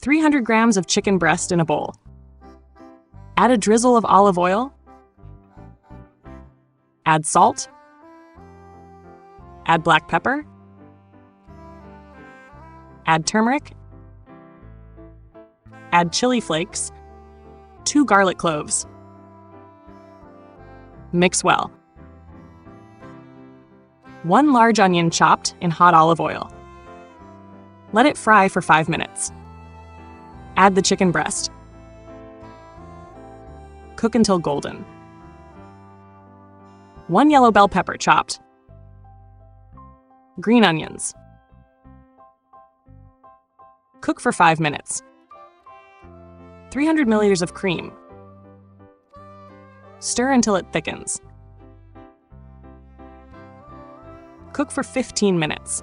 300 grams of chicken breast in a bowl. Add a drizzle of olive oil. Add salt. Add black pepper. Add turmeric. Add chili flakes. 2 garlic cloves. Mix well. 1 large onion chopped in hot olive oil. Let it fry for 5 minutes. Add the chicken breast. Cook until golden. 1 yellow bell pepper chopped. Green onions. Cook for 5 minutes. 300 milliliters of cream. Stir until it thickens. Cook for 15 minutes.